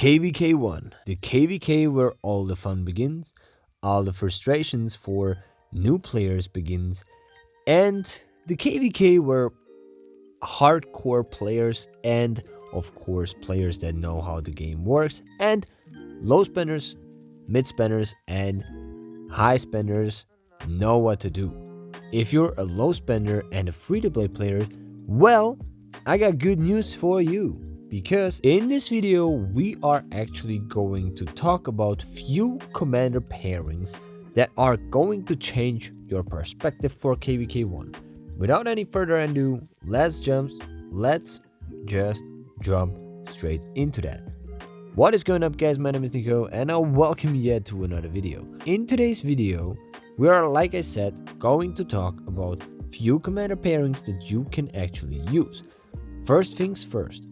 KVK 1. The KVK where all the fun begins, all the frustrations for new players begins, and the KVK where hardcore players and of course players that know how the game works and low spenders, mid spenders and high spenders know what to do. If you're a low spender and a free-to-play player, well, I got good news for you, because in this video we are actually going to talk about few commander pairings that are going to change your perspective for KVK 1. Without any further ado, let's just jump straight into that. What is going up, guys? My name is Nico and I'll welcome you yet to another video. In today's video, we are, like I said, going to talk about few commander pairings that you can actually use. First things first,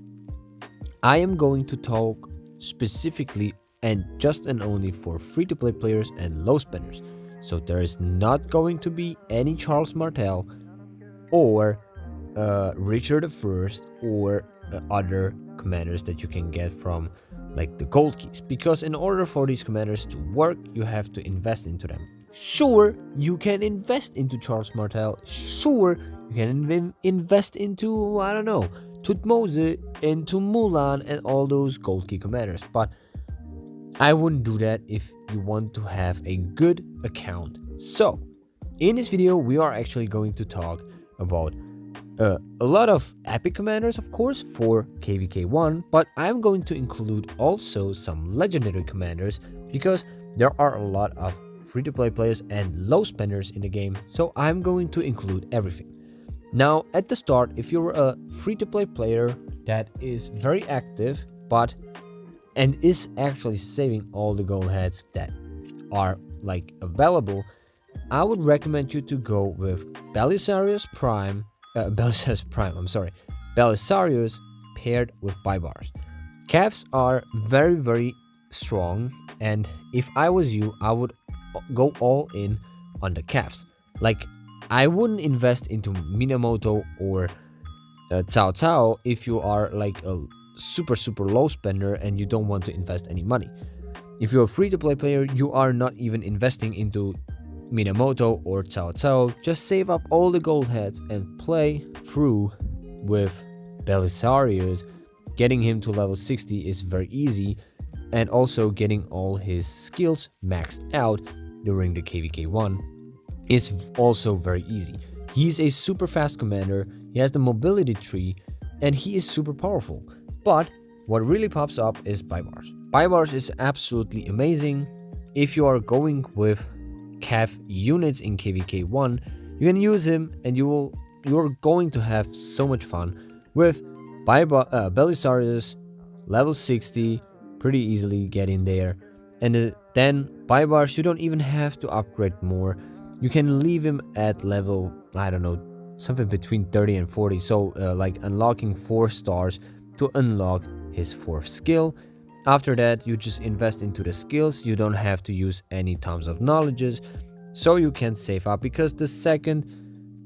I am going to talk specifically and just and only for free-to-play players and low spenders. So there is not going to be any Charles Martel or Richard I or other commanders that you can get from like the gold keys, because in order for these commanders to work you have to invest into them. Sure, you can invest into Charles Martel, sure you can invest into, I don't know, Tutmose, into Mulan and all those gold key commanders, but I wouldn't do that if you want to have a good account. So in this video we are actually going to talk about a lot of epic commanders, of course, for KVK 1, but I'm going to include also some legendary commanders because there are a lot of free-to-play players and low spenders in the game, so I'm going to include everything. Now, at the start, if you're a free-to-play player that is very active and is actually saving all the gold heads that are like available, I would recommend you to go with Belisarius paired with Baibars. Cavs are very, very strong, and if I was you, I would go all in on the Cavs. Like, I wouldn't invest into Minamoto or Cao Cao if you are like a super low spender and you don't want to invest any money. If you're a free-to-play player, you are not even investing into Minamoto or Cao Cao. Just save up all the gold heads and play through with Belisarius. Getting him to level 60 is very easy, and also getting all his skills maxed out during the KVK 1 is also very easy. He's a super fast commander, he has the mobility tree, and he is super powerful. But what really pops up is Baibars. Baibars is absolutely amazing. If you are going with Cav units in KVK 1, you can use him and you're going to have so much fun with Belisarius level 60, pretty easily get in there. And then Baibars, you don't even have to upgrade more. You can leave him at level, I don't know, something between 30 and 40, so like unlocking 4 stars to unlock his 4th skill. After that, you just invest into the skills. You don't have to use any tomes of knowledges, so you can save up, because the second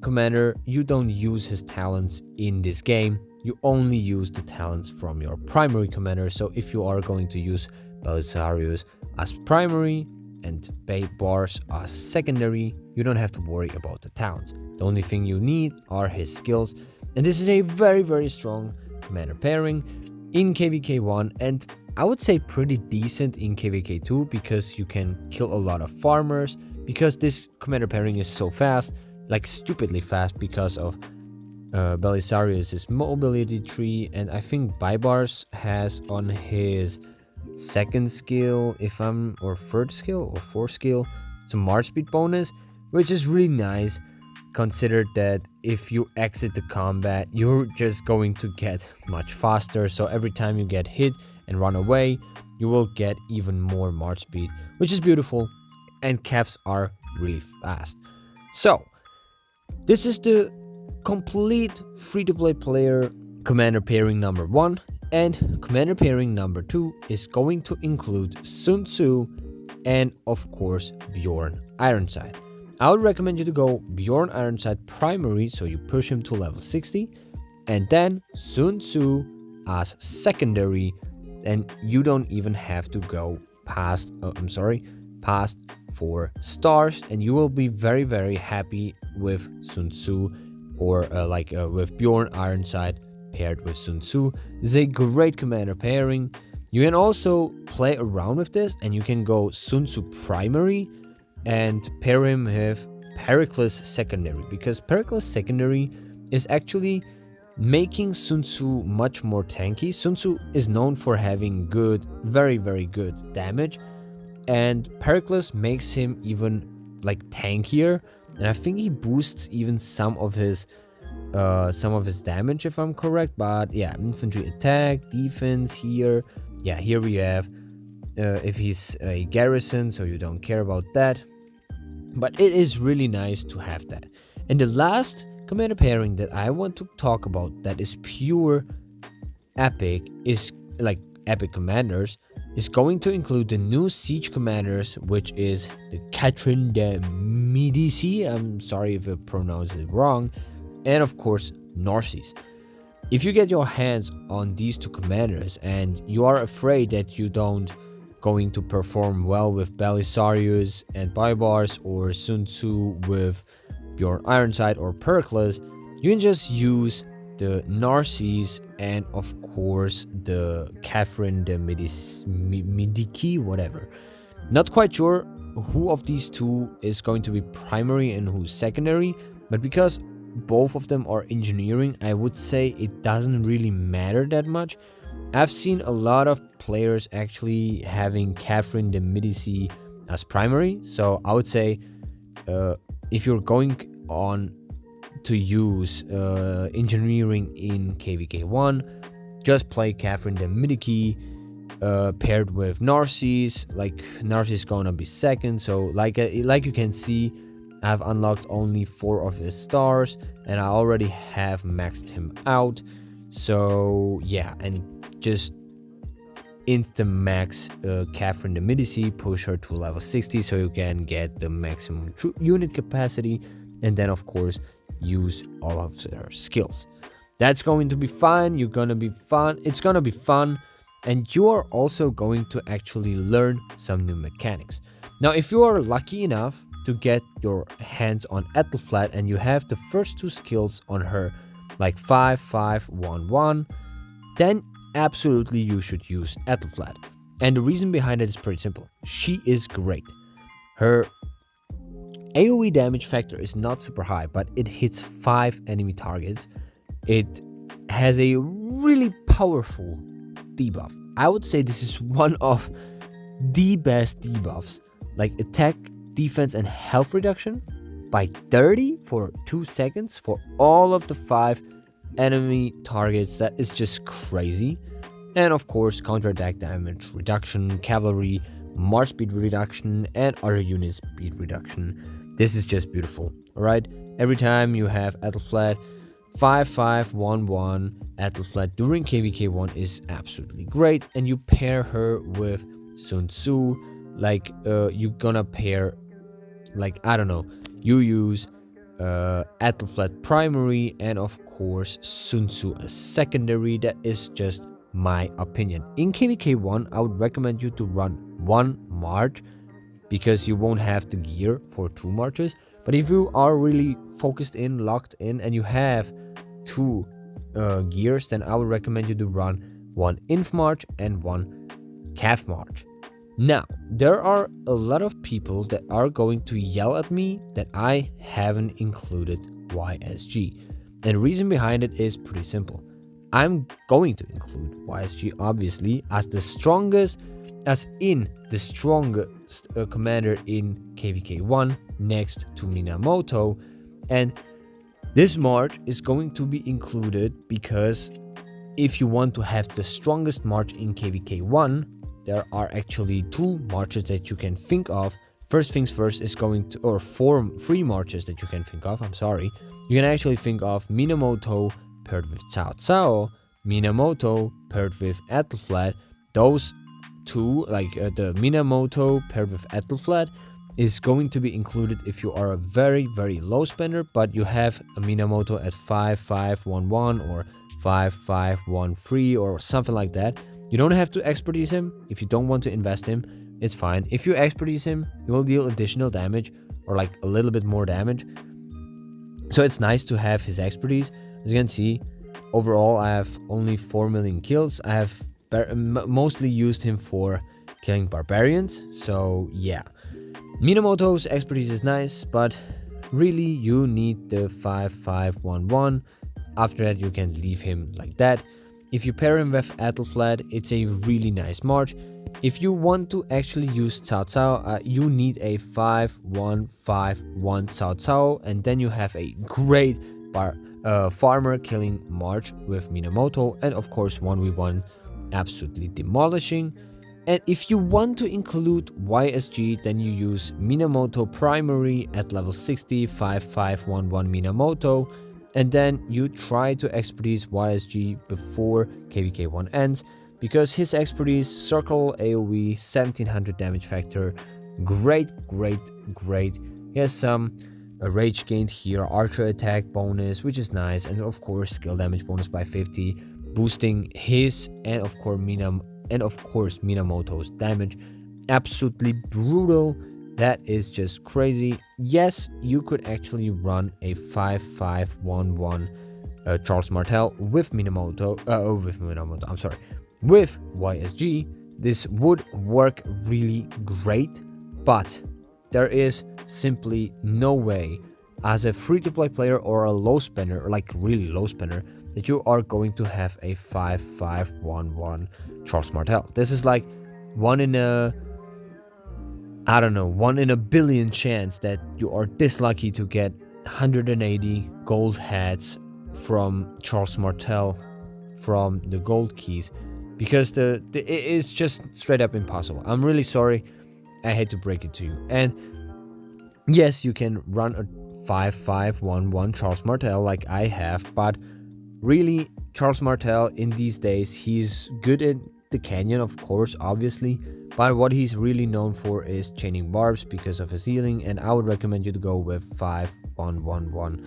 commander, you don't use his talents in this game. You only use the talents from your primary commander. So if you are going to use Belisarius as primary and Baibars as secondary, you don't have to worry about the talents. The only thing you need are his skills, and this is a very strong commander pairing in KVK 1, and I would say pretty decent in KVK 2, because you can kill a lot of farmers, because this commander pairing is so fast, like stupidly fast, because of Belisarius' mobility tree, and I think Baibars has on his 2nd skill, or 3rd skill or 4th skill, some march speed bonus, which is really nice. Consider that if you exit the combat, you're just going to get much faster, so every time you get hit and run away, you will get even more march speed, which is beautiful, and Cavs are really fast. So this is the complete free-to-play player commander pairing number 1, and commander pairing number 2 is going to include Sun Tzu and of course Bjorn Ironside. I would recommend you to go Bjorn Ironside primary, so you push him to level 60, and then Sun Tzu as secondary and you don't even have to go past past 4 stars, and you will be very, very happy with Sun Tzu, or with Bjorn Ironside paired with Sun Tzu. This is a great commander pairing. You can also play around with this, and you can go Sun Tzu primary and pair him with Pericles secondary, because Pericles secondary is actually making Sun Tzu much more tanky. Sun Tzu is known for having good, very, very good damage, and Pericles makes him even like tankier, and I think he boosts even some of his damage, if I'm correct. But yeah, infantry attack, defense here. Yeah, here we have if he's a garrison, so you don't care about that. But it is really nice to have that. And the last commander pairing that I want to talk about that is pure epic, is like epic commanders, is going to include the new siege commanders, which is the Catherine de Medici. I'm sorry if I pronounced it wrong. And of course, Narcissus. If you get your hands on these two commanders and you are afraid that you don't going to perform well with Belisarius and Baibars, or Sun Tzu with your Ironside or Pericles, you can just use the Narcissus and of course the Catherine de Medici, whatever. Not quite sure who of these two is going to be primary and who's secondary, but because both of them are engineering, I would say it doesn't really matter that much. I've seen a lot of players actually having Catherine de Medici as primary, so I would say if you're going on to use engineering in KVK1, just play Catherine de Medici paired with Narcissus. Like Narcissus gonna be second, so like you can see, I've unlocked only 4 of his stars and I already have maxed him out. So yeah, and just insta max Catherine de Medici, push her to level 60 so you can get the maximum unit capacity, and then of course use all of her skills. That's going to be fun. It's gonna be fun, and you are also going to actually learn some new mechanics. Now, if you are lucky enough to get your hands on Aethelflaed and you have the first 2 skills on her, like 5-5-1-1, then absolutely you should use Aethelflaed. And the reason behind it is pretty simple. She is great. Her AoE damage factor is not super high, but it hits 5 enemy targets. It has a really powerful debuff. I would say this is one of the best debuffs, like attack, defense, and health reduction by 30 for 2 seconds for all of the 5 enemy targets. That is just crazy. And of course, counterattack damage reduction, cavalry, march speed reduction, and other unit speed reduction. This is just beautiful. Alright, every time you have Aethelflaed, 5-5-1-1 Aethelflaed during KVK1 is absolutely great, and you pair her with Sun Tzu. Like you're gonna pair, like, I don't know, you use Aethelflaed primary and of course Sun Tzu as secondary. That is just my opinion. In KVK1, I would recommend you to run 1 march because you won't have the gear for 2 marches. But if you are really focused in, locked in, and you have 2 gears, then I would recommend you to run 1 Inf March and 1 Cav March. Now, there are a lot of people that are going to yell at me that I haven't included YSG. And the reason behind it is pretty simple. I'm going to include YSG, obviously, as the strongest commander in KVK1 next to Minamoto. And this march is going to be included because if you want to have the strongest march in KVK1, there are actually 2 marches that you can think of. First things first is going to, or 3 marches that you can think of, You can actually think of Minamoto paired with Cao Cao, Minamoto paired with Aethelflaed. Those 2, like the Minamoto paired with Aethelflaed, is going to be included if you are a very, very low spender, but you have a Minamoto at 5-5-1-1 or 5-5-1-3 or something like that. You don't have to expertise him. If you don't want to invest him, it's fine. If you expertise him, you will deal additional damage, or like a little bit more damage. So it's nice to have his expertise. As you can see, overall I have only 4 million kills. I have mostly used him for killing barbarians. So yeah, Minamoto's expertise is nice, but really you need the 5-5-1-1. After that you can leave him like that. If you pair him with Aethelflaed, it's a really nice march. If you want to actually use Cao Cao, you need a 5-1-5-1 Cao Cao, and then you have a great farmer killing march with Minamoto, and of course 1v1 absolutely demolishing. And if you want to include YSG, then you use Minamoto primary at level 60, 5-5-1-1 Minamoto, and then you try to expertise YSG before KVK1 ends, because his expertise, circle, AoE, 1700 damage factor, great. He has some rage gained here, archer attack bonus, which is nice, and of course skill damage bonus by 50, boosting his and of course Minamoto's damage. Absolutely brutal. That is just crazy. Yes, you could actually run a 5-5-1-1 Charles Martel with with YSG. This would work really great, but there is simply no way as a free-to-play player or a low spender, or like really low spender, that you are going to have a 5-5-1-1 Charles Martel. This is like one in a billion chance that you are this lucky to get 180 gold hats from Charles Martel from the gold keys, because it is just straight up impossible. I'm really sorry, I hate to break it to you. And yes, you can run a 5-5-1-1 Charles Martel like I have, but really Charles Martel in these days, he's good at the canyon, of course, obviously, but what he's really known for is chaining barbs because of his healing, and I would recommend you to go with 5-1-1-1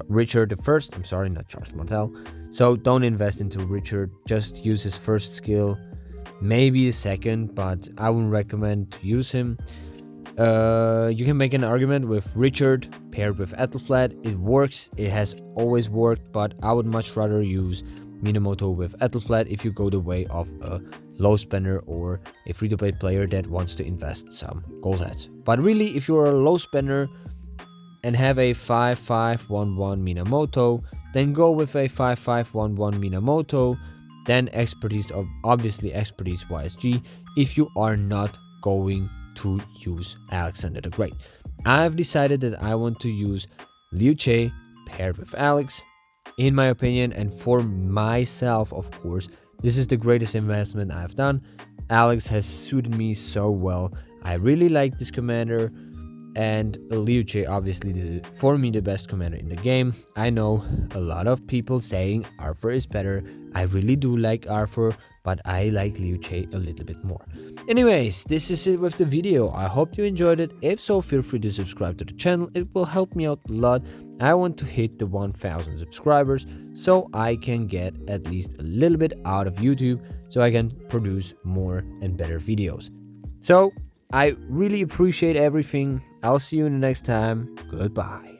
Richard the First. I'm sorry, not Charles Martel. So don't invest into Richard, just use his first skill, maybe a second, but I wouldn't recommend to use him. You can make an argument with Richard paired with Aethelflaed. It works, it has always worked, but I would much rather use Minamoto with Aethelflaed if you go the way of a low spender or a free-to-play player that wants to invest some gold hats. But really, if you're a low spender and have a 5-5-1-1 Minamoto, then go with a 5-5-1-1 Minamoto, then obviously expertise YSG if you are not going to use Alexander the Great. I've decided that I want to use Liu Che paired with Alex. In my opinion, and for myself, of course, this is the greatest investment I've done. Alex has suited me so well. I really like this commander, and Liu Che obviously is for me the best commander in the game. I know a lot of people saying Arthur is better. I really do like Arthur, but I like Liu Che a little bit more. Anyways, this is it with the video. I hope you enjoyed it. If so, feel free to subscribe to the channel. It will help me out a lot. I want to hit the 1000 subscribers so I can get at least a little bit out of YouTube, so I can produce more and better videos. So I really appreciate everything. I'll see you in the next time. Goodbye.